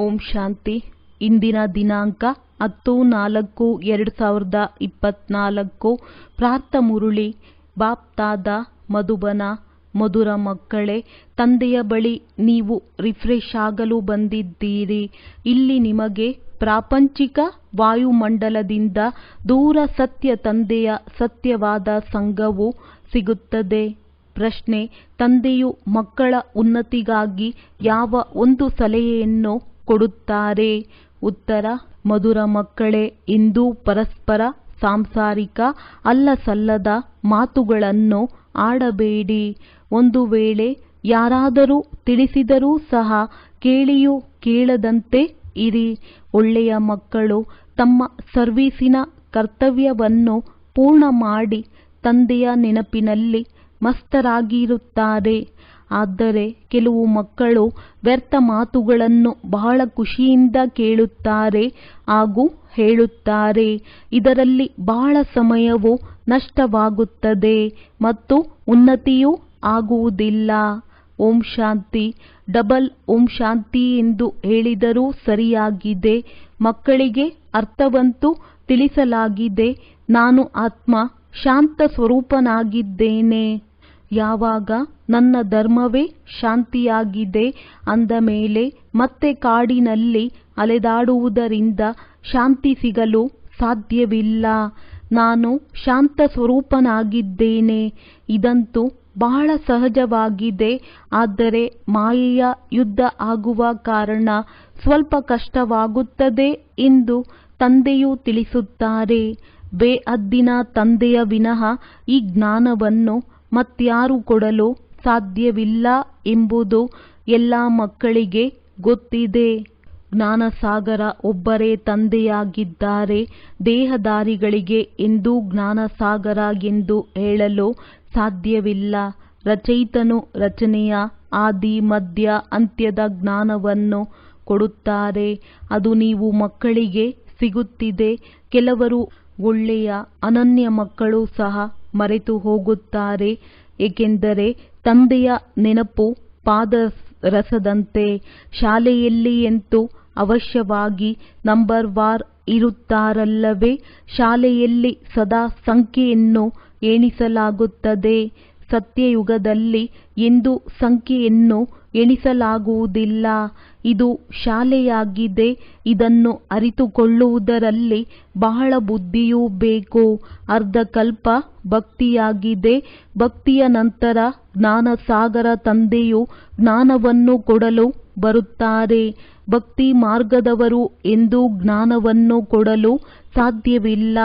ಓಂ ಶಾಂತಿ. ಇಂದಿನ ದಿನಾಂಕ 10-4-2024. ಪ್ರಾರ್ಥ ಮುರುಳಿ. ಬಾಪ್ ತಾದ ಮಧುಬನ. ಮಧುರ ಮಕ್ಕಳೇ, ತಂದೆಯ ಬಳಿ ನೀವು ರಿಫ್ರೆಶ್ ಆಗಲು ಬಂದಿದ್ದೀರಿ. ಇಲ್ಲಿ ನಿಮಗೆ ಪ್ರಾಪಂಚಿಕ ವಾಯುಮಂಡಲದಿಂದ ದೂರ ಸತ್ಯ ತಂದೆಯ ಸತ್ಯವಾದ ಸಂಘವು ಸಿಗುತ್ತದೆ. ಪ್ರಶ್ನೆ: ತಂದೆಯು ಮಕ್ಕಳ ಉನ್ನತಿಗಾಗಿ ಯಾವ ಒಂದು ಸಲಹೆಯನ್ನು ಕೊಡುತ್ತಾರೆ? ಉತ್ತರ: ಮಧುರ ಮಕ್ಕಳೇ, ಇಂದು ಪರಸ್ಪರ ಸಾಂಸಾರಿಕ ಅಲ್ಲಸಲ್ಲದ ಮಾತುಗಳನ್ನು ಆಡಬೇಡಿ. ಒಂದು ವೇಳೆ ಯಾರಾದರೂ ತಿಳಿಸಿದರೂ ಸಹ ಕೇಳಿಯೂ ಕೇಳದಂತೆ ಇರಿ. ಒಳ್ಳೆಯ ಮಕ್ಕಳು ತಮ್ಮ ಸರ್ವೀಸಿನ ಕರ್ತವ್ಯವನ್ನು ಪೂರ್ಣ ಮಾಡಿ ತಂದೆಯ ನೆನಪಿನಲ್ಲಿ ಮಸ್ತರಾಗಿರುತ್ತಾರೆ. ಆದರೆ ಕೆಲವು ಮಕ್ಕಳು ವ್ಯರ್ಥ ಮಾತುಗಳನ್ನು ಬಹಳ ಖುಷಿಯಿಂದ ಕೇಳುತ್ತಾರೆ ಹಾಗೂ ಹೇಳುತ್ತಾರೆ. ಇದರಲ್ಲಿ ಬಹಳ ಸಮಯವು ನಷ್ಟವಾಗುತ್ತದೆ ಮತ್ತು ಉನ್ನತಿಯೂ ಆಗುವುದಿಲ್ಲ. ಓಂ ಶಾಂತಿ. ಡಬಲ್ ಓಂ ಶಾಂತಿ ಎಂದು ಹೇಳಿದರೂ ಸರಿಯಾಗಿದೆ. ಮಕ್ಕಳಿಗೆ ಅರ್ಥವಂತೂ ತಿಳಿಸಲಾಗಿದೆ. ನಾನು ಆತ್ಮ ಶಾಂತ ಸ್ವರೂಪನಾಗಿದ್ದೇನೆ. ಯಾವಾಗ ನನ್ನ ಧರ್ಮವೇ ಶಾಂತಿಯಾಗಿದೆ ಅಂದ ಮೇಲೆ ಮತ್ತೆ ಕಾಡಿನಲ್ಲಿ ಅಲೆದಾಡುವುದರಿಂದ ಶಾಂತಿ ಸಿಗಲು ಸಾಧ್ಯವಿಲ್ಲ. ನಾನು ಶಾಂತ ಸ್ವರೂಪನಾಗಿದ್ದೇನೆ. ಇದಂತೂ ಬಹಳ ಸಹಜವಾಗಿದೆ. ಆದರೆ ಮಾಯೆಯ ಯುದ್ಧ ಆಗುವ ಕಾರಣ ಸ್ವಲ್ಪ ಕಷ್ಟವಾಗುತ್ತದೆ ಎಂದು ತಂದೆಯು ತಿಳಿಸುತ್ತಾರೆ. ಬೇಅದ್ದಿನ ತಂದೆಯ ವಿನಃ ಈ ಜ್ಞಾನವನ್ನು ಮತ್ಯಾರು ಕೊಡಲು ಸಾಧ್ಯವಿಲ್ಲ ಎಂಬುದು ಎಲ್ಲ ಮಕ್ಕಳಿಗೆ ಗೊತ್ತಿದೆ. ಜ್ಞಾನಸಾಗರ ಒಬ್ಬರೇ ತಂದೆಯಾಗಿದ್ದಾರೆ. ದೇಹಧಾರಿಗಳಿಗೆ ಎಂದೂ ಜ್ಞಾನಸಾಗರ ಎಂದು ಹೇಳಲು ಸಾಧ್ಯವಿಲ್ಲ. ರಚಯಿತನು ರಚನೆಯ ಆದಿ ಮಧ್ಯ ಅಂತ್ಯದ ಜ್ಞಾನವನ್ನು ಕೊಡುತ್ತಾರೆ. ಅದು ನೀವು ಮಕ್ಕಳಿಗೆ ಸಿಗುತ್ತಿದೆ. ಕೆಲವರು ಒಳ್ಳೆಯ ಅನನ್ಯ ಮಕ್ಕಳು ಸಹ ಮರೆತು ಹೋಗುತ್ತಾರೆ. ಏಕೆಂದರೆ ತಂದೆಯ ನೆನಪು ಪಾದರಸದಂತೆ. ಶಾಲೆಯಲ್ಲಿ ಅಂತೂ ಅವಶ್ಯವಾಗಿ ನಂಬರ್ ವಾರ್ ಇರುತ್ತಾರಲ್ಲವೇ? ಶಾಲೆಯಲ್ಲಿ ಸದಾ ಸಂಖ್ಯೆಯನ್ನು ಎಣಿಸಲಾಗುತ್ತದೆ. ಸತ್ಯಯುಗದಲ್ಲಿ ಎಂದೂ ಸಂಖ್ಯೆಯನ್ನು ಎಣಿಸಲಾಗುವುದಿಲ್ಲ. ಇದು ಶಾಲೆಯಾಗಿದೆ. ಇದನ್ನು ಅರಿತುಕೊಳ್ಳುವುದರಲ್ಲಿ ಬಹಳ ಬುದ್ಧಿಯೂ ಬೇಕು. ಅರ್ಧಕಲ್ಪ ಭಕ್ತಿಯಾಗಿದೆ. ಭಕ್ತಿಯ ನಂತರ ಜ್ಞಾನಸಾಗರ ತಂದೆಯು ಜ್ಞಾನವನ್ನು ಕೊಡಲು ಬರುತ್ತಾರೆ. ಭಕ್ತಿ ಮಾರ್ಗದವರು ಎಂದೂ ಜ್ಞಾನವನ್ನು ಕೊಡಲು ಸಾಧ್ಯವಿಲ್ಲ.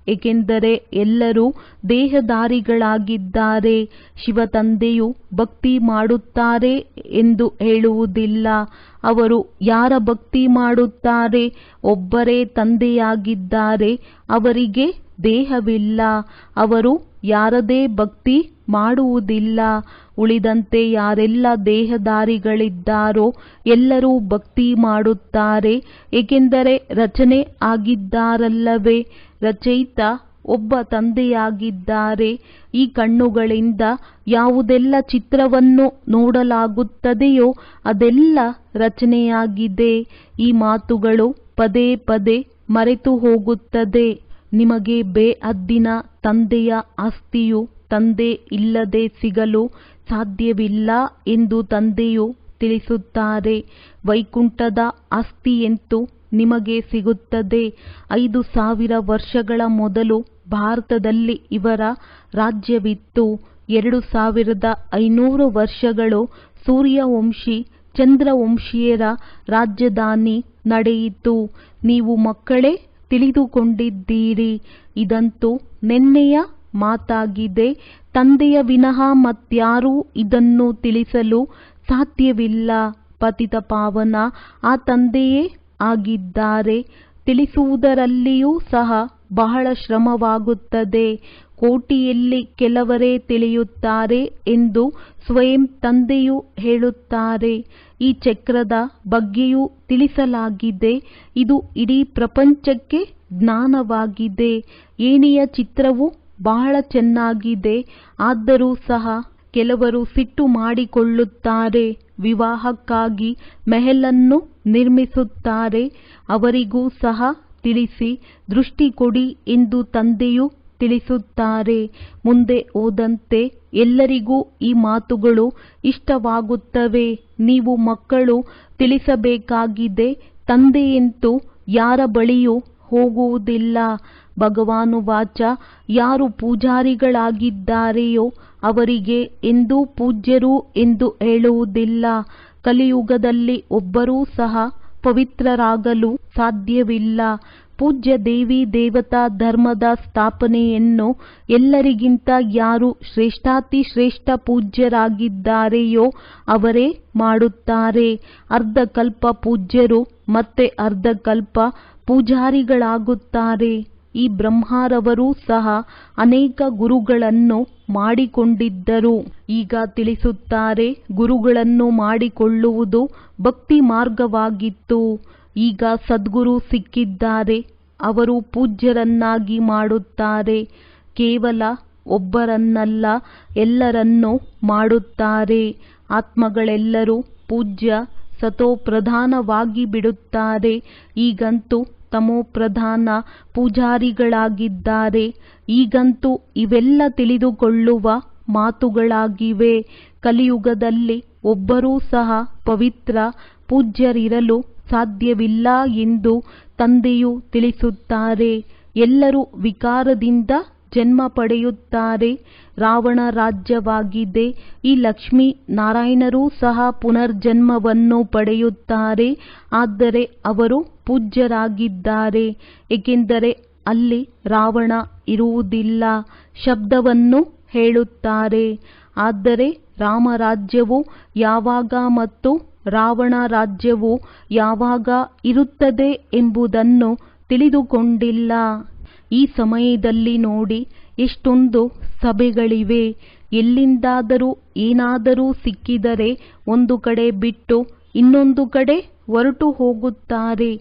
ಏಕೆಂದರೆ ಎಲ್ಲರೂ ದೇಹಧಾರಿಗಳಾಗಿದ್ದಾರೆ. ಶಿವತಂದೆಯು ಭಕ್ತಿ ಮಾಡುತ್ತಾರೆ ಎಂದು ಹೇಳುವುದಿಲ್ಲ. ಅವರು ಯಾರ ಭಕ್ತಿ ಮಾಡುತ್ತಾರೆ? ಒಬ್ಬರೇ ತಂದೆಯಾಗಿದ್ದಾರೆ. ಅವರಿಗೆ ದೇಹವಿಲ್ಲ. ಅವರು ಯಾರದೇ ಭಕ್ತಿ ಮಾಡುವುದಿಲ್ಲ. ಉಳಿದಂತೆ ಯಾರೆಲ್ಲ ದೇಹಧಾರಿಗಳಿದ್ದಾರೋ ಎಲ್ಲರೂ ಭಕ್ತಿ ಮಾಡುತ್ತಾರೆ. ಏಕೆಂದರೆ ರಚನೆ ಆಗಿದ್ದಾರಲ್ಲವೇ? ರಚಯಿತ ಒಬ್ಬ ತಂದೆಯಾಗಿದ್ದಾರೆ. ಈ ಕಣ್ಣುಗಳಿಂದ ಯಾವುದೆಲ್ಲ ಚಿತ್ರವನ್ನು ನೋಡಲಾಗುತ್ತದೆಯೋ ಅದೆಲ್ಲ ರಚನೆಯಾಗಿದೆ. ಈ ಮಾತುಗಳು ಪದೇ ಪದೇ ಮರೆತು ಹೋಗುತ್ತದೆ. ನಿಮಗೆ ಬೇಅದ್ದಿನ ತಂದೆಯ ಆಸ್ತಿಯು ತಂದೆ ಇಲ್ಲದೆ ಸಿಗಲು ಸಾಧ್ಯವಿಲ್ಲ ಎಂದು ತಂದೆಯು ತಿಳಿಸುತ್ತಾರೆ. ವೈಕುಂಠದ ಆಸ್ತಿಯಂತೂ ನಿಮಗೆ ಸಿಗುತ್ತದೆ. 5000 ವರ್ಷಗಳ ಮೊದಲು ಭಾರತದಲ್ಲಿ ಇವರ ರಾಜ್ಯವಿತ್ತು. 2500 ವರ್ಷಗಳು ಸೂರ್ಯವಂಶಿ ಚಂದ್ರವಂಶೀಯರ ರಾಜಧಾನಿ ನಡೆಯಿತು. ನೀವು ಮಕ್ಕಳೇ ತಿಳಿದುಕೊಂಡಿದ್ದೀರಿ. ಇದಂತೂ ನೆನ್ನೆಯ ಮಾತಾಗಿದೆ. ತಂದೆಯ ವಿನಃ ಮತ್ಯಾರೂ ಇದನ್ನು ತಿಳಿಸಲು ಸಾಧ್ಯವಿಲ್ಲ. ಪತಿತ ಪಾವನ ಆ ತಂದೆಯೇ ಆಗಿದ್ದಾರೆ. ತಿಳಿಸುವುದರಲ್ಲಿಯೂ ಸಹ ಬಹಳ ಶ್ರಮವಾಗುತ್ತದೆ. ಕೋಟಿಯಲ್ಲಿ ಕೆಲವರೇ ತಿಳಿಯುತ್ತಾರೆ ಎಂದು ಸ್ವಯಂ ತಂದೆಯು ಹೇಳುತ್ತಾರೆ. ಈ ಚಕ್ರದ ಬಗ್ಗೆಯೂ ತಿಳಿಸಲಾಗಿದೆ. ಇದು ಇಡೀ ಪ್ರಪಂಚಕ್ಕೆ ಜ್ಞಾನವಾಗಿದೆ. ಏಣಿಯ ಚಿತ್ರವು ಬಹಳ ಚೆನ್ನಾಗಿದೆ. ಆದರೂ ಸಹ ಕೆಲವರು ಸಿಟ್ಟು ಮಾಡಿಕೊಳ್ಳುತ್ತಾರೆ. ವಿವಾಹಕ್ಕಾಗಿ ಮೆಹಲನ್ನು ನಿರ್ಮಿಸುತ್ತಾರೆ. ಅವರಿಗೂ ಸಹ ತಿಳಿಸಿ ದೃಷ್ಟಿ ಕೊಡಿ ಎಂದು ತಂದೆಯು ತಿಳಿಸುತ್ತಾರೆ. ಮುಂದೆ ಹೋದಂತೆ ಎಲ್ಲರಿಗೂ ಈ ಮಾತುಗಳು ಇಷ್ಟವಾಗುತ್ತವೆ. ನೀವು ಮಕ್ಕಳು ತಿಳಿಸಬೇಕಾಗಿದೆ, ತಂದೆಯಂತೂ ಯಾರ ಬಳಿಯೂ ಹೋಗುವುದಿಲ್ಲ. ಭಗವಾನುವಾಚ, ಯಾರು ಪೂಜಾರಿಗಳಾಗಿದ್ದಾರೆಯೋ ಅವರಿಗೆ ಎಂದೂ ಪೂಜ್ಯರು ಎಂದು ಹೇಳುವುದಿಲ್ಲ. ಕಲಿಯುಗದಲ್ಲಿ ಒಬ್ಬರೂ ಸಹ ಪವಿತ್ರರಾಗಲು ಸಾಧ್ಯವಿಲ್ಲ. ಪೂಜ್ಯ ದೇವಿ ದೇವತಾ ಧರ್ಮದ ಸ್ಥಾಪನೆಯನ್ನು ಎಲ್ಲರಿಗಿಂತ ಯಾರು ಶ್ರೇಷ್ಠಾತಿ ಶ್ರೇಷ್ಠ ಪೂಜ್ಯರಾಗಿದ್ದಾರೆಯೋ ಅವರೇ ಮಾಡುತ್ತಾರೆ. ಅರ್ಧಕಲ್ಪ ಪೂಜ್ಯರು ಮತ್ತೆ ಅರ್ಧಕಲ್ಪ ಪೂಜಾರಿಗಳಾಗುತ್ತಾರೆ. ಈ ಬ್ರಹ್ಮರವರೂ ಸಹ ಅನೇಕ ಗುರುಗಳನ್ನು ಮಾಡಿಕೊಂಡಿದ್ದರು. ಈಗ ತಿಳಿಸುತ್ತಾರೆ, ಗುರುಗಳನ್ನು ಮಾಡಿಕೊಳ್ಳುವುದು ಭಕ್ತಿ ಮಾರ್ಗವಾಗಿತ್ತು. ಈಗ ಸದ್ಗುರು ಸಿಕ್ಕಿದ್ದಾರೆ. ಅವರು ಪೂಜ್ಯರನ್ನಾಗಿ ಮಾಡುತ್ತಾರೆ. ಕೇವಲ ಒಬ್ಬರನ್ನಲ್ಲ, ಎಲ್ಲರನ್ನೂ ಮಾಡುತ್ತಾರೆ. ಆತ್ಮಗಳೆಲ್ಲರೂ ಪೂಜ್ಯ ಸತೋಪ್ರಧಾನವಾಗಿ ಬಿಡುತ್ತಾರೆ. ಈಗಂತೂ ತಮೋಪ್ರಧಾನ ಪೂಜಾರಿಗಳಾಗಿದ್ದಾರೆ. ಈಗಂತೂ ಇವೆಲ್ಲ ತಿಳಿದುಕೊಳ್ಳುವ ಮಾತುಗಳಾಗಿವೆ. ಕಲಿಯುಗದಲ್ಲಿ ಒಬ್ಬರೂ ಸಹ ಪವಿತ್ರ ಪೂಜ್ಯರಿರಲು ಸಾಧ್ಯವಿಲ್ಲ ಎಂದು ತಂದೆಯು ತಿಳಿಸುತ್ತಾರೆ. ಎಲ್ಲರೂ ವಿಕಾರದಿಂದ ಜನ್ಮ ಪಡೆಯುತ್ತಾರೆ. ರಾವಣ ರಾಜ್ಯವಾಗಿದೆ. ಈ ಲಕ್ಷ್ಮೀ ನಾರಾಯಣರೂ ಸಹ ಪುನರ್ಜನ್ಮವನ್ನು ಪಡೆಯುತ್ತಾರೆ. ಆದರೆ ಅವರು ಪೂಜ್ಯರಾಗಿದ್ದಾರೆ, ಏಕೆಂದರೆ ಅಲ್ಲಿ ರಾವಣ ಇರುವುದಿಲ್ಲ. ಶಬ್ದವನ್ನು ಹೇಳುತ್ತಾರೆ. ಆದರೆ ರಾಮರಾಜ್ಯವು ಯಾವಾಗ ಮತ್ತು ರಾವಣ ರಾಜ್ಯವು ಯಾವಾಗ ಇರುತ್ತದೆ ಎಂಬುದನ್ನು ತಿಳಿದುಕೊಂಡಿಲ್ಲ. ಈ ಸಮಯದಲ್ಲಿ ನೋಡಿ, ಎಷ್ಟೊಂದು ಸಭೆಗಳಿವೆ. ಎಲ್ಲಿಂದಾದರೂ ಏನಾದರೂ ಸಿಕ್ಕಿದರೆ ಒಂದು ಕಡೆ ಬಿಟ್ಟು ಇನ್ನೊಂದು ಕಡೆ ಹೊರಟು ಹೋಗುತ್ತಾರೆ.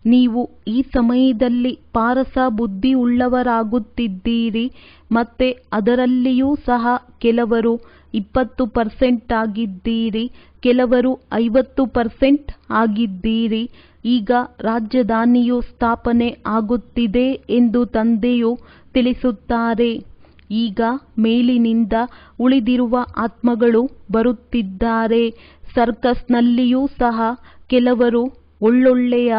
ನೀವು ಈ ಸಮಯದಲ್ಲಿ ಪಾರಸ ಬುದ್ಧಿ ಉಳ್ಳವರಾಗುತ್ತಿದ್ದೀರಿ. ಮತ್ತೆ ಅದರಲ್ಲಿಯೂ ಸಹ ಕೆಲವರು 20% ಆಗಿದ್ದೀರಿ, ಕೆಲವರು 50% ಆಗಿದ್ದೀರಿ. ಈಗ ರಾಜಧಾನಿಯು ಸ್ಥಾಪನೆ ಆಗುತ್ತಿದೆ ಎಂದು ತಂದೆಯು ತಿಳಿಸುತ್ತಾರೆ. ಈಗ ಮೇಲಿನಿಂದ ಉಳಿದಿರುವ ಆತ್ಮಗಳು ಬರುತ್ತಿದ್ದಾರೆ. ಸರ್ಕಸ್ನಲ್ಲಿಯೂ ಸಹ ಕೆಲವರು ಒಳ್ಳೊಳ್ಳೆಯ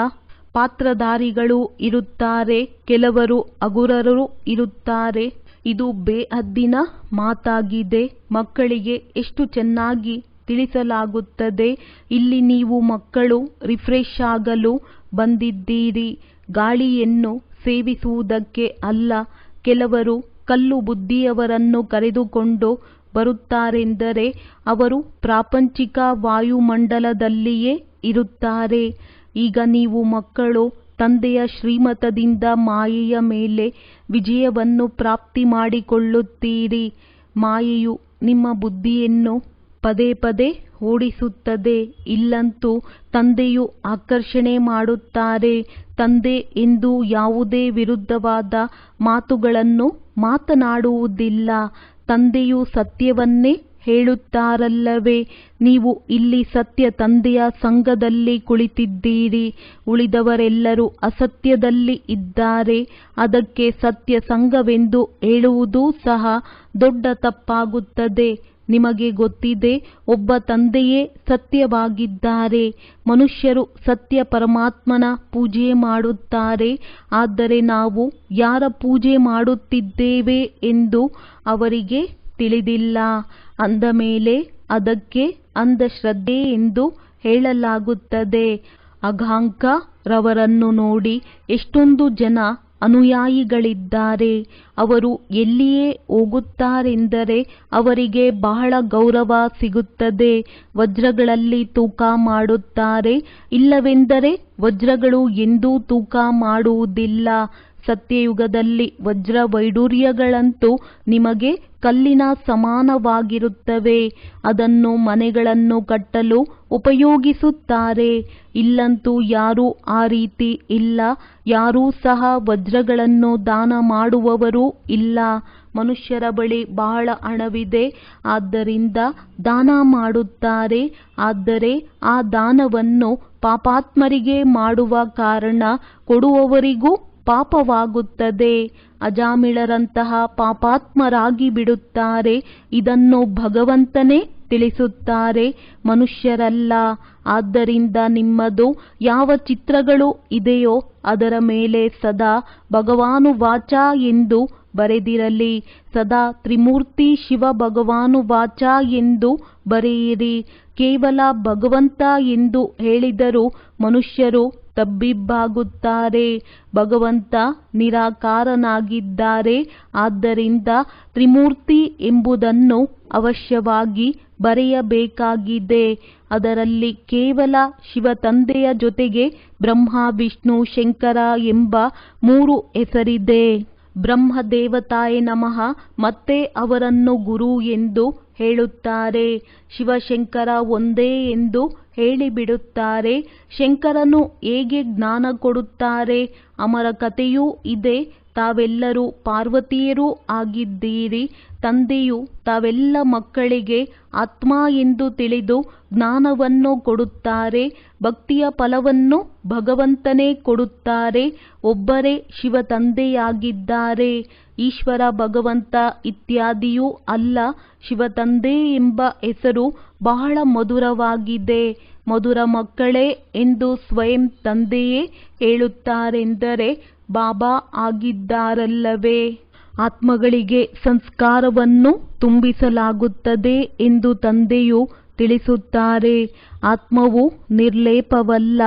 ಪಾತ್ರಧಾರಿಗಳು ಇರುತ್ತಾರೆ, ಕೆಲವರು ಹಗುರರು ಇರುತ್ತಾರೆ. ಇದು ಬೇಹದ್ದಿನ ಮಾತಾಗಿದೆ. ಮಕ್ಕಳಿಗೆ ಎಷ್ಟು ಚೆನ್ನಾಗಿ ತಿಳಿಸಲಾಗುತ್ತದೆ. ಇಲ್ಲಿ ನೀವು ಮಕ್ಕಳು ರಿಫ್ರೆಶ್ ಆಗಲು ಬಂದಿದ್ದೀರಿ, ಗಾಳಿಯನ್ನು ಸೇವಿಸುವುದಕ್ಕೆ ಅಲ್ಲ. ಕೆಲವರು ಕಲ್ಲು ಬುದ್ಧಿಯವರನ್ನು ಕರೆದುಕೊಂಡು ಬರುತ್ತಾರೆಂದರೆ ಅವರು ಪ್ರಾಪಂಚಿಕ ವಾಯುಮಂಡಲದಲ್ಲಿಯೇ ಇರುತ್ತಾರೆ. ಈಗ ನೀವು ಮಕ್ಕಳು ತಂದೆಯ ಶ್ರೀಮತದಿಂದ ಮಾಯೆಯ ಮೇಲೆ ವಿಜಯವನ್ನು ಪ್ರಾಪ್ತಿ ಮಾಡಿಕೊಳ್ಳುತ್ತೀರಿ. ಮಾಯೆಯು ನಿಮ್ಮ ಬುದ್ಧಿಯನ್ನು ಪದೇ ಪದೇ ಓಡಿಸುತ್ತದೆ. ಇಲ್ಲಂತೂ ತಂದೆಯು ಆಕರ್ಷಣೆ ಮಾಡುತ್ತಾರೆ. ತಂದೆ ಎಂದು ಯಾವುದೇ ವಿರುದ್ಧವಾದ ಮಾತುಗಳನ್ನು ಮಾತನಾಡುವುದಿಲ್ಲ. ತಂದೆಯು ಸತ್ಯವನ್ನೇ ಹೇಳುತ್ತಾರಲ್ಲವೇ. ನೀವು ಇಲ್ಲಿ ಸತ್ಯ ತಂದೆಯ ಸಂಘದಲ್ಲಿ ಕುಳಿತಿದ್ದೀರಿ. ಉಳಿದವರೆಲ್ಲರೂ ಅಸತ್ಯದಲ್ಲಿ ಇದ್ದಾರೆ. ಅದಕ್ಕೆ ಸತ್ಯ ಸಂಘವೆಂದು ಹೇಳುವುದೂ ಸಹ ದೊಡ್ಡ ತಪ್ಪಾಗುತ್ತದೆ. ನಿಮಗೆ ಗೊತ್ತಿದೆ, ಒಬ್ಬ ತಂದೆಯೇ ಸತ್ಯವಾಗಿದ್ದಾರೆ. ಮನುಷ್ಯರು ಸತ್ಯ ಪರಮಾತ್ಮನ ಪೂಜೆ ಮಾಡುತ್ತಾರೆ. ಆದರೆ ನಾವು ಯಾರ ಪೂಜೆ ಮಾಡುತ್ತಿದ್ದೇವೆ ಎಂದು ಅವರಿಗೆ ತಿಳಿದಿಲ್ಲ. ಅಂದ ಮೇಲೆ ಅದಕ್ಕೆ ಅಂಧಶ್ರದ್ಧೆ ಎಂದು ಹೇಳಲಾಗುತ್ತದೆ. ಅಘಾಂಕ ರವರನ್ನು ನೋಡಿ, ಎಷ್ಟೊಂದು ಜನ ಅನುಯಾಯಿಗಳಿದ್ದಾರೆ. ಅವರು ಎಲ್ಲಿಯೇ ಹೋಗುತ್ತಾರೆಂದರೆ ಅವರಿಗೆ ಬಹಳ ಗೌರವ ಸಿಗುತ್ತದೆ. ವಜ್ರಗಳಲ್ಲಿ ತೂಕ ಮಾಡುತ್ತಾರೆ, ಇಲ್ಲವೆಂದರೆ ವಜ್ರಗಳು ಎಂದೂ ತೂಕ ಮಾಡುವುದಿಲ್ಲ. ಸತ್ಯಯುಗದಲ್ಲಿ ವಜ್ರ ವೈಡೂರ್ಯಗಳಂತೂ ನಿಮಗೆ ಕಲ್ಲಿನ ಸಮಾನವಾಗಿರುತ್ತವೆ. ಅದನ್ನು ಮನೆಗಳನ್ನು ಕಟ್ಟಲು ಉಪಯೋಗಿಸುತ್ತಾರೆ. ಇಲ್ಲಂತೂ ಯಾರೂ ಆ ರೀತಿ ಇಲ್ಲ. ಯಾರೂ ಸಹ ವಜ್ರಗಳನ್ನು ದಾನ ಮಾಡುವವರೂ ಇಲ್ಲ. ಮನುಷ್ಯರ ಬಳಿ ಬಹಳ ಹಣವಿದೆ, ಆದ್ದರಿಂದ ದಾನ ಮಾಡುತ್ತಾರೆ. ಆದರೆ ಆ ದಾನವನ್ನು ಪಾಪಾತ್ಮರಿಗೆ ಮಾಡುವ ಕಾರಣ ಕೊಡುವವರಿಗೂ ಪಾಪವಾಗುತ್ತದೆ. ಅಜಾಮಿಳರಂತಹ ಪಾಪಾತ್ಮರಾಗಿ ಬಿಡುತ್ತಾರೆ. ಇದನ್ನು ಭಗವಂತನೇ ತಿಳಿಸುತ್ತಾರೆ, ಮನುಷ್ಯರಲ್ಲ. ಆದ್ದರಿಂದ ನಿಮ್ಮದು ಯಾವ ಚಿತ್ರಗಳು ಇದೆಯೋ ಅದರ ಮೇಲೆ ಸದಾ ಭಗವಾನುವಾಚ ಎಂದು ಬರೆದಿರಲಿ. ಸದಾ ತ್ರಿಮೂರ್ತಿ ಶಿವ ಭಗವಾನುವಾಚ ಎಂದು ಬರೆಯಿರಿ. ಕೇವಲ ಭಗವಂತ ಎಂದು ಹೇಳಿದರೂ ಮನುಷ್ಯರು ತಬ್ಬಿಬ್ಬಾಗುತ್ತಾರೆ. ಭಗವಂತ ನಿರಾಕಾರನಾಗಿದ್ದಾರೆ. ಆದ್ದರಿಂದ ತ್ರಿಮೂರ್ತಿ ಎಂಬುದನ್ನು ಅವಶ್ಯವಾಗಿ ಬರೆಯಬೇಕಾಗಿದೆ. ಅದರಲ್ಲಿ ಕೇವಲ ಶಿವ ತಂದೆಯ ಜೊತೆಗೆ ಬ್ರಹ್ಮ, ವಿಷ್ಣು, ಶಂಕರ ಎಂಬ 3 ಹೆಸರಿದೆ. ಬ್ರಹ್ಮದೇವತಾಯ ನಮಃ ಮತ್ತೆ ಅವರನ್ನು ಗುರು ಎಂದು ಹೇಳುತ್ತಾರೆ. ಶಿವಶಂಕರ ಒಂದೇ ಎಂದು ಹೇಳಿಬಿಡುತ್ತಾರೆ. ಶಂಕರನು ಹೇಗೆ ಜ್ಞಾನ ಕೊಡುತ್ತಾರೆ? ಅಮರ ಕಥೆಯೂ ಇದೆ. ತಾವೆಲ್ಲರೂ ಪಾರ್ವತಿಯರೂ ಆಗಿದ್ದೀರಿ. ತಂದೆಯು ತಾವೆಲ್ಲ ಮಕ್ಕಳಿಗೆ ಆತ್ಮ ಎಂದು ತಿಳಿದು ಜ್ಞಾನವನ್ನು ಕೊಡುತ್ತಾರೆ. ಭಕ್ತಿಯ ಫಲವನ್ನು ಭಗವಂತನೇ ಕೊಡುತ್ತಾರೆ. ಒಬ್ಬರೇ ಶಿವ ತಂದೆಯಾಗಿದ್ದಾರೆ. ಈಶ್ವರ, ಭಗವಂತ ಇತ್ಯಾದಿಯೂ ಅಲ್ಲ. ಶಿವ ತಂದೆ ಎಂಬ ಹೆಸರು ಬಹಳ ಮಧುರವಾಗಿದೆ. ಮಧುರ ಮಕ್ಕಳೇ ಎಂದು ಸ್ವಯಂ ತಂದೆಯೇ ಹೇಳುತ್ತಾರೆಂದರೆ ಬಾಬಾ ಆಗಿದ್ದಾರಲ್ಲವೇ? ಆತ್ಮಗಳಿಗೆ ಸಂಸ್ಕಾರವನ್ನು ತುಂಬಿಸಲಾಗುತ್ತದೆ ಎಂದು ತಂದೆಯು ತಿಳಿಸುತ್ತಾರೆ. ಆತ್ಮವು ನಿರ್ಲೇಪವಲ್ಲ.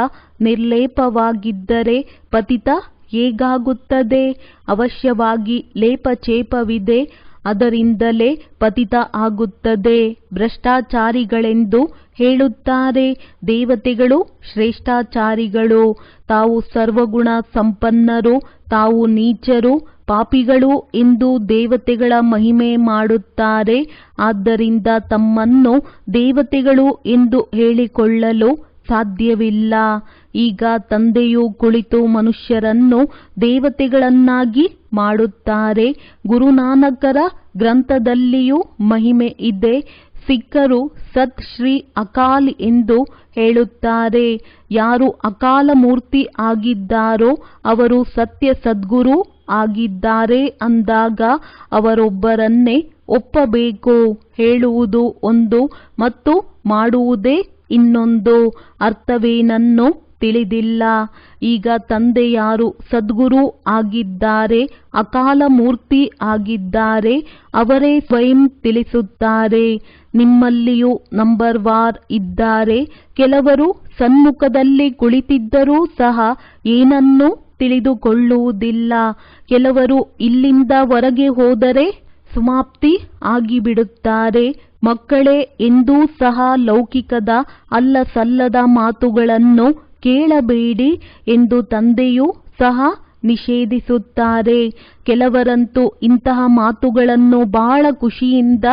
ನಿರ್ಲೇಪವಾಗಿದ್ದರೆ ಪತಿತ ಹೇಗಾಗುತ್ತದೆ? ಅವಶ್ಯವಾಗಿ ಲೇಪಚೇಪವಿದೆ. ಅದರಿಂದಲೇ ಪತಿತ ಆಗುತ್ತದೆ. ಭ್ರಷ್ಟಾಚಾರಿಗಳೆಂದು ಹೇಳುತ್ತಾರೆ. ದೇವತೆಗಳು ಶ್ರೇಷ್ಠಾಚಾರಿಗಳು. ತಾವು ಸರ್ವಗುಣ ಸಂಪನ್ನರು, ತಾವು ನೀಚರು, ಪಾಪಿಗಳು ಎಂದು ದೇವತೆಗಳ ಮಹಿಮೆ ಮಾಡುತ್ತಾರೆ. ಆದ್ದರಿಂದ ತಮ್ಮನ್ನು ದೇವತೆಗಳು ಎಂದು ಹೇಳಿಕೊಳ್ಳಲು ಸಾಧ್ಯವಿಲ್ಲ. ಈಗ ತಂದೆಯು ಕುಳಿತು ಮನುಷ್ಯರನ್ನು ದೇವತೆಗಳನ್ನಾಗಿ ಮಾಡುತ್ತಾರೆ. ಗುರುನಾನಕರ ಗ್ರಂಥದಲ್ಲಿಯೂ ಮಹಿಮೆ ಇದೆ. ಸಿಖ್ಖರು ಸತ್ ಶ್ರೀ ಅಕಾಲ್ ಎಂದು ಹೇಳುತ್ತಾರೆ. ಯಾರು ಅಕಾಲ ಮೂರ್ತಿ ಆಗಿದ್ದಾರೋ ಅವರು ಸತ್ಯ ಸದ್ಗುರು ಆಗಿದ್ದಾರೆ ಅಂದಾಗ ಅವರೊಬ್ಬರನ್ನೇ ಒಪ್ಪಬೇಕು. ಹೇಳುವುದು ಒಂದು ಮತ್ತು ಮಾಡುವುದೇ ಇನ್ನೊಂದು. ಅರ್ಥವೇನನ್ನು ತಿಳಿದಿಲ್ಲ. ಈಗ ತಂದೆ ಯಾರು ಸದ್ಗುರು ಆಗಿದ್ದಾರೆ, ಅಕಾಲ ಮೂರ್ತಿ ಆಗಿದ್ದಾರೆ, ಅವರೇ ಸ್ವಯಂ ತಿಳಿಸುತ್ತಾರೆ. ನಿಮ್ಮಲ್ಲಿಯೂ ನಂಬರ್ ವಾರ್ ಇದ್ದಾರೆ. ಕೆಲವರು ಸನ್ಮುಖದಲ್ಲಿ ಕುಳಿತಿದ್ದರೂ ಸಹ ಏನನ್ನೂ ತಿಳಿದುಕೊಳ್ಳುವುದಿಲ್ಲ. ಕೆಲವರು ಇಲ್ಲಿಂದ ಹೊರಗೆ ಹೋದರೆ ಸಮಾಪ್ತಿ ಆಗಿಬಿಡುತ್ತಾರೆ. ಮಕ್ಕಳೇ, ಎಂದೂ ಸಹ ಲೌಕಿಕದ ಅಲ್ಲಸಲ್ಲದ ಮಾತುಗಳನ್ನು ಕೇಳಬೇಡಿ ಎಂದು ತಂದೆಯೂ ಸಹ ನಿಷೇಧಿಸುತ್ತಾರೆ. ಕೆಲವರಂತೂ ಇಂತಹ ಮಾತುಗಳನ್ನು ಬಹಳ ಖುಷಿಯಿಂದ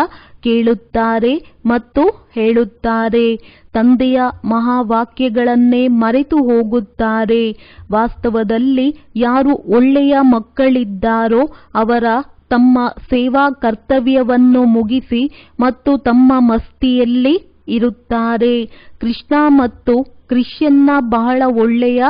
ಕೇಳುತ್ತಾರೆ ಮತ್ತು ಹೇಳುತ್ತಾರೆ. ತಂದೆಯ ಮಹಾವಾಕ್ಯಗಳನ್ನೇ ಮರೆತು ಹೋಗುತ್ತಾರೆ. ವಾಸ್ತವದಲ್ಲಿ ಯಾರು ಒಳ್ಳೆಯ ಮಕ್ಕಳಿದ್ದಾರೋ ಅವರ ತಮ್ಮ ಸೇವಾ ಕರ್ತವ್ಯವನ್ನು ಮುಗಿಸಿ ಮತ್ತು ತಮ್ಮ ಮಸ್ತಿಯಲ್ಲಿ ಇರುತ್ತಾರೆ. ಕೃಷ್ಣ ಮತ್ತು ಕ್ರಿಶ್ಚಿಯನ್ನ ಬಹಳ ಒಳ್ಳೆಯ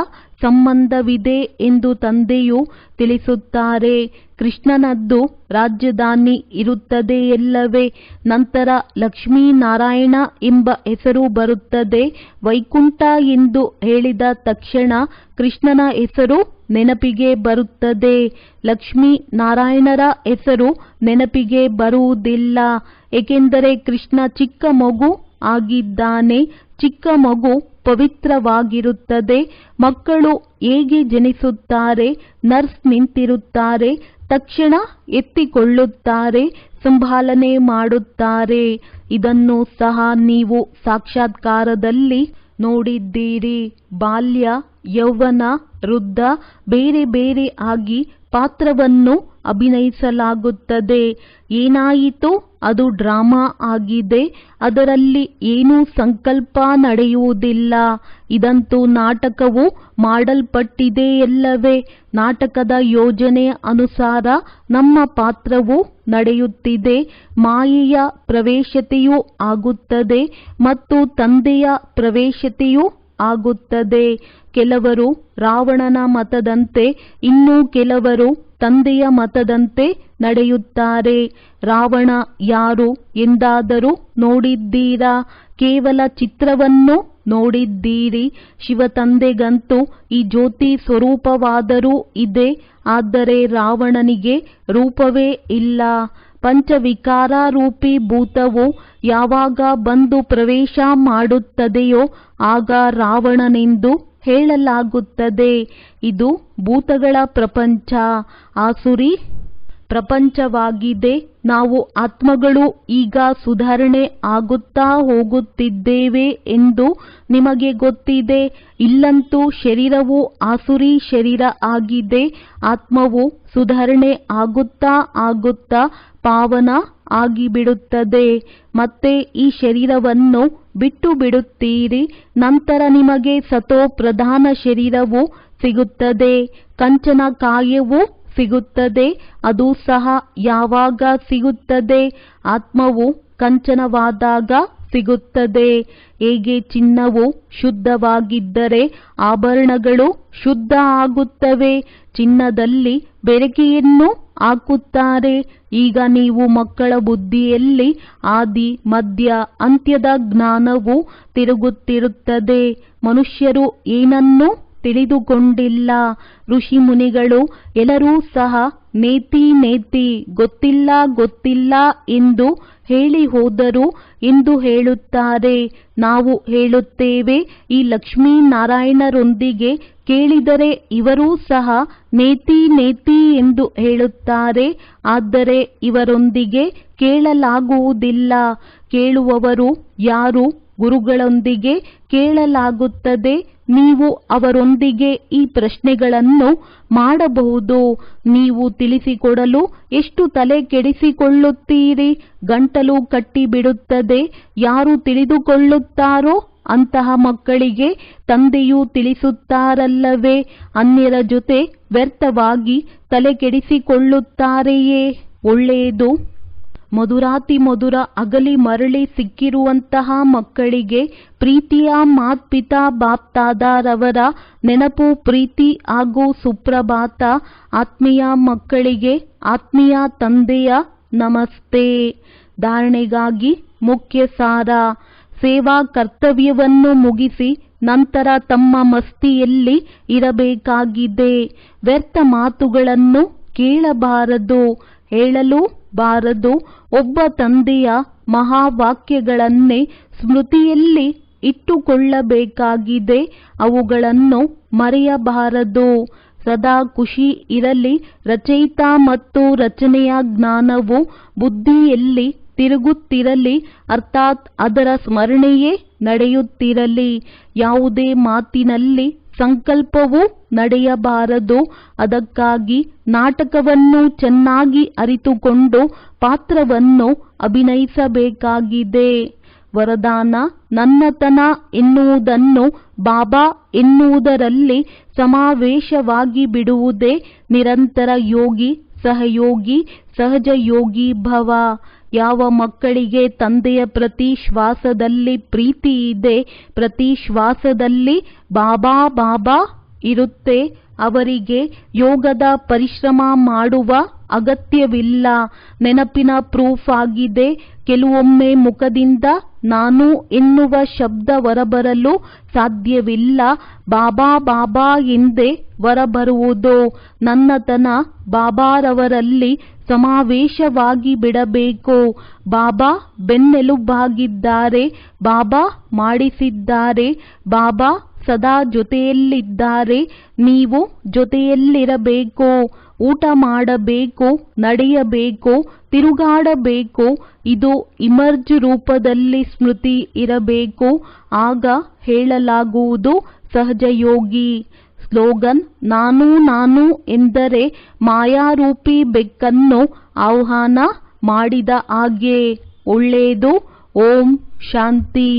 ಸಂಬಂಧವಿದೆ ಎಂದು ತಂದೆಯು ತಿಳಿಸುತ್ತಾರೆ. ಕೃಷ್ಣನದ್ದು ರಾಜಧಾನಿ ಇರುತ್ತದೆಯಲ್ಲವೇ? ನಂತರ ಲಕ್ಷ್ಮೀನಾರಾಯಣ ಎಂಬ ಹೆಸರು ಬರುತ್ತದೆ. ವೈಕುಂಠ ಎಂದು ಹೇಳಿದ ತಕ್ಷಣ ಕೃಷ್ಣನ ಹೆಸರು ನೆನಪಿಗೆ ಬರುತ್ತದೆ. ಲಕ್ಷ್ಮೀ ನಾರಾಯಣರ ಹೆಸರು ನೆನಪಿಗೆ ಬರುವುದಿಲ್ಲ. ಏಕೆಂದರೆ ಕೃಷ್ಣ ಚಿಕ್ಕ ಮಗು ಆಗಿದ್ದಾನೆ. ಚಿಕ್ಕ ಮಗು ಪವಿತ್ರವಾಗಿರುತ್ತದೆ. ಮಕ್ಕಳು ಹೇಗೆ ಜನಿಸುತ್ತಾರೆ? ನರ್ಸ್ ನಿಂತಿರುತ್ತಾರೆ. ತಕ್ಷಣ ಎತ್ತಿಕೊಳ್ಳುತ್ತಾರೆ, ಸಂಭಾಲನೆ ಮಾಡುತ್ತಾರೆ. ಇದನ್ನು ಸಹ ನೀವು ಸಾಕ್ಷಾತ್ಕಾರದಲ್ಲಿ ನೋಡಿದ್ದೀರಿ. ಬಾಲ್ಯ, ಯೌವನ ವೃದ್ಧ ಬೇರೆ ಬೇರೆ ಆಗಿ ಪಾತ್ರವನ್ನು ಅಭಿನಯಿಸಲಾಗುತ್ತದೆ. ಏನಾಯಿತು? ಅದು ಡ್ರಾಮಾ ಆಗಿದೆ. ಅದರಲ್ಲಿ ಏನೂ ಸಂಕಲ್ಪ ನಡೆಯುವುದಿಲ್ಲ. ಇದಂತೂ ನಾಟಕವು ಮಾಡಲ್ಪಟ್ಟಿದೆಯಲ್ಲವೇ? ನಾಟಕದ ಯೋಜನೆಯ ಅನುಸಾರ ನಮ್ಮ ಪಾತ್ರವು ನಡೆಯುತ್ತಿದೆ. ಮಾಯೆಯ ಪ್ರವೇಶತೆಯೂ ಆಗುತ್ತದೆ ಮತ್ತು ತಂದೆಯ ಪ್ರವೇಶತೆಯೂ ಆಗುತ್ತದೆ. ಕೆಲವರು ರಾವಣನ ಮತದಂತೆ, ಇನ್ನು ಕೆಲವರು ತಂದೆಯ ಮತದಂತೆ ನಡೆಯುತ್ತಾರೆ. ರಾವಣ ಯಾರು ಎಂದಾದರೂ ನೋಡಿದ್ದೀರಾ? ಕೇವಲ ಚಿತ್ರವನ್ನು ನೋಡಿದ್ದೀರಿ. ಶಿವತಂದೆಗಂತೂ ಈ ಜ್ಯೋತಿ ಸ್ವರೂಪವಾದರೂ ಇದೆ, ಆದರೆ ರಾವಣನಿಗೆ ರೂಪವೇ ಇಲ್ಲ. ಪಂಚವಿಕಾರರೂಪಿ ಭೂತವು ಯಾವಾಗ ಬಂದು ಪ್ರವೇಶ ಮಾಡುತ್ತದೆಯೋ ಆಗ ರಾವಣನೆಂದು ಹೇಳಲಾಗುತ್ತದೆ. ಇದು ಭೂತಗಳ ಪ್ರಪಂಚ, ಆಸುರಿ ಪ್ರಪಂಚವಾಗಿದೆ. ನಾವು ಆತ್ಮಗಳು ಈಗ ಸುಧಾರಣೆ ಆಗುತ್ತಾ ಹೋಗುತ್ತಿದ್ದೇವೆ ಎಂದು ನಿಮಗೆ ಗೊತ್ತಿದೆ. ಇಲ್ಲಂತೂ ಶರೀರವು ಆಸುರಿ ಶರೀರ ಆಗಿದೆ. ಆತ್ಮವು ಸುಧಾರಣೆ ಆಗುತ್ತಾ ಆಗುತ್ತಾ ಪಾವನ ಆಗಿಬಿಡುತ್ತದೆ. ಮತ್ತೆ ಈ ಶರೀರವನ್ನು ಬಿಟ್ಟು ಬಿಡುತ್ತೀರಿ. ನಂತರ ನಿಮಗೆ ಸತೋ ಪ್ರಧಾನ ಶರೀರವು ಸಿಗುತ್ತದೆ. ಕಂಚನ ಕಾಯವು ಸಿಗುತ್ತದೆ. ಅದು ಸಹ ಯಾವಾಗ ಸಿಗುತ್ತದೆ? ಆತ್ಮವು ಕಂಚನವಾದಾಗ ಸಿಗುತ್ತದೆ. ಹೇಗೆ ಚಿನ್ನವು ಶುದ್ಧವಾಗಿದ್ದರೆ ಆಭರಣಗಳು ಶುದ್ಧ ಆಗುತ್ತವೆ. ಚಿನ್ನದಲ್ಲಿ ಬೆರಕೆಯನ್ನು ಹಾಕುತ್ತಾರೆ. ಈಗ ನೀವು ಮಕ್ಕಳ ಬುದ್ಧಿಯಲ್ಲಿ ಆದಿ ಮಧ್ಯ ಅಂತ್ಯದ ಜ್ಞಾನವು ತಿರುಗುತ್ತಿರುತ್ತದೆ. ಮನುಷ್ಯರು ಏನನ್ನೂ ತಿಳಿದುಕೊಂಡಿಲ್ಲ. ಋಷಿ ಮುನಿಗಳು ಎಲ್ಲರೂ ಸಹ ನೇತಿ ನೇತಿ, ಗೊತ್ತಿಲ್ಲ ಗೊತ್ತಿಲ್ಲ ಎಂದು ಹೇಳಿ ಹೋದರು ಎಂದು ಹೇಳುತ್ತಾರೆ. ನಾವು ಹೇಳುತ್ತೇವೆ, ಈ ಲಕ್ಷ್ಮೀನಾರಾಯಣರೊಂದಿಗೆ ಕೇಳಿದರೆ ಇವರೂ ಸಹ ನೇತಿ ನೇತಿ ಎಂದು ಹೇಳುತ್ತಾರೆ. ಆದರೆ ಇವರೊಂದಿಗೆ ಕೇಳಲಾಗುವುದಿಲ್ಲ. ಕೇಳುವವರು ಯಾರು? ಗುರುಗಳೊಂದಿಗೆ ಕೇಳಲಾಗುತ್ತದೆ. ನೀವು ಅವರೊಂದಿಗೆ ಈ ಪ್ರಶ್ನೆಗಳನ್ನು ಮಾಡಬಹುದು. ನೀವು ತಿಳಿಸಿಕೊಡಲು ಎಷ್ಟು ತಲೆ ಕೆಡಿಸಿಕೊಳ್ಳುತ್ತೀರಿ? ಗಂಟಲು ಕಟ್ಟಿಬಿಡುತ್ತದೆ. ಯಾರು ತಿಳಿದುಕೊಳ್ಳುತ್ತಾರೋ ಅಂತಹ ಮಕ್ಕಳಿಗೆ ತಂದೆಯು ತಿಳಿಸುತ್ತಾರಲ್ಲವೇ? ಅನ್ಯರ ಜೊತೆ ವ್ಯರ್ಥವಾಗಿ ತಲೆ ಕೆಡಿಸಿಕೊಳ್ಳುತ್ತಾರೆಯೇ? ಒಳ್ಳೆಯದು. ಮಧುರಾತಿ ಮಧುರ ಅಗಲಿ ಮರಳಿ ಸಿಕ್ಕಿರುವಂತಹ ಮಕ್ಕಳಿಗೆ ಪ್ರೀತಿಯ ಮಾತ್ಪಿತಾ ಬಾಪ್ತಾದರವರ ನೆನಪು, ಪ್ರೀತಿ ಹಾಗೂ ಸುಪ್ರಭಾತ. ಆತ್ಮೀಯ ಮಕ್ಕಳಿಗೆ ಆತ್ಮೀಯ ತಂದೆಯ ನಮಸ್ತೆ. ಧಾರಣೆಗಾಗಿ ಮುಖ್ಯ ಸಾರ: ಸೇವಾ ಕರ್ತವ್ಯವನ್ನು ಮುಗಿಸಿ ನಂತರ ತಮ್ಮ ಮಸ್ತಿಯಲ್ಲಿ ಇರಬೇಕಾಗಿದೆ. ವ್ಯರ್ಥ ಮಾತುಗಳನ್ನು ಕೇಳಬಾರದು, ಹೇಳಲು ಬಾರದು. ಒಬ್ಬ ತಂದೆಯ ಮಹಾವಾಕ್ಯಗಳನ್ನೇ ಸ್ಮೃತಿಯಲ್ಲಿ ಇಟ್ಟುಕೊಳ್ಳಬೇಕಾಗಿದೆ. ಅವುಗಳನ್ನು ಮರೆಯಬಾರದು. ಸದಾ ಖುಷಿ ಇರಲಿ. ರಚಯಿತ ಮತ್ತು ರಚನೆಯ ಜ್ಞಾನವು ಬುದ್ಧಿಯಲ್ಲಿ ತಿರುಗುತ್ತಿರಲಿ, ಅರ್ಥಾತ್ ಅದರ ಸ್ಮರಣೆಯೇ ನಡೆಯುತ್ತಿರಲಿ. ಯಾವುದೇ ಮಾತಿನಲ್ಲಿ ಸಂಕಲ್ಪವೂ ನಡೆಯಬಾರದು. ಅದಕ್ಕಾಗಿ ನಾಟಕವನ್ನು ಚೆನ್ನಾಗಿ ಅರಿತುಕೊಂಡು ಪಾತ್ರವನ್ನು ಅಭಿನಯಿಸಬೇಕಾಗಿದೆ. ವರದಾನ: ನನ್ನತನ ಎನ್ನುವುದನ್ನು ಬಾಬಾ ಎನ್ನುವುದರಲ್ಲಿ ಸಮಾವೇಶವಾಗಿ ಬಿಡುವುದೇ ನಿರಂತರ ಯೋಗಿ, ಸಹಯೋಗಿ, ಸಹಜ ಯೋಗಿ ಭವ. ಯಾವ ಮಕ್ಕಳಿಗೆ ತಂದೆಯ ಪ್ರತಿ ಶ್ವಾಸದಲ್ಲಿ ಪ್ರೀತಿ ಇದೆ, ಪ್ರತಿ ಶ್ವಾಸದಲ್ಲಿ ಬಾಬಾ ಬಾಬಾ ಇರುತ್ತೆ, ಅವರಿಗೆ ಯೋಗದ ಪರಿಶ್ರಮ ಮಾಡುವ ಅಗತ್ಯವಿಲ್ಲ. ನೆನಪಿನ ಪ್ರೂಫ್ ಆಗಿದೆ. ಕೆಲವೊಮ್ಮೆ ಮುಖದಿಂದ ನಾನು ಎನ್ನುವ ಶಬ್ದ ಹೊರಬರಲು ಸಾಧ್ಯವಿಲ್ಲ. ಬಾಬಾ ಬಾಬಾ ಎಂದೇ ಹೊರಬರುವುದು. ನನ್ನತನ ಬಾಬಾರವರಲ್ಲಿ ಸಮಾವೇಶವಾಗಿ ಬಿಡಬೇಕು. ಬಾಬಾ ಬೆನ್ನೆಲುಬಾಗಿದ್ದಾರೆ. ಬಾಬಾ ಮಾಡಿಸಿದ್ದಾರೆ. ಬಾಬಾ ಸದಾ ಜೊತೆಯಲ್ಲಿದ್ದಾರೆ. ನೀವು ಜೊತೆಯಲ್ಲಿರಬೇಕು. ಊಟ ಮಾಡಬೇಕು, ನಡೆಯಬೇಕು, ತಿರುಗಾಡಬೇಕು. ಇದು ಇಮರ್ಜ್ ರೂಪದಲ್ಲಿ ಸ್ಮೃತಿ ಇರಬೇಕು. ಆಗ ಹೇಳಲಾಗುವುದು ಸಹಜ ಯೋಗಿ. ಸ್ಲೋಗನ್: ನಾನು ನಾನು ಎಂದರೆ ಮಾಯಾರೂಪಿ ಬೆಕ್ಕನ್ನು ಆಹ್ವಾನ ಮಾಡಿದ ಹಾಗೆ. ಒಳ್ಳೆಯದು. ಓಂ ಶಾಂತಿ.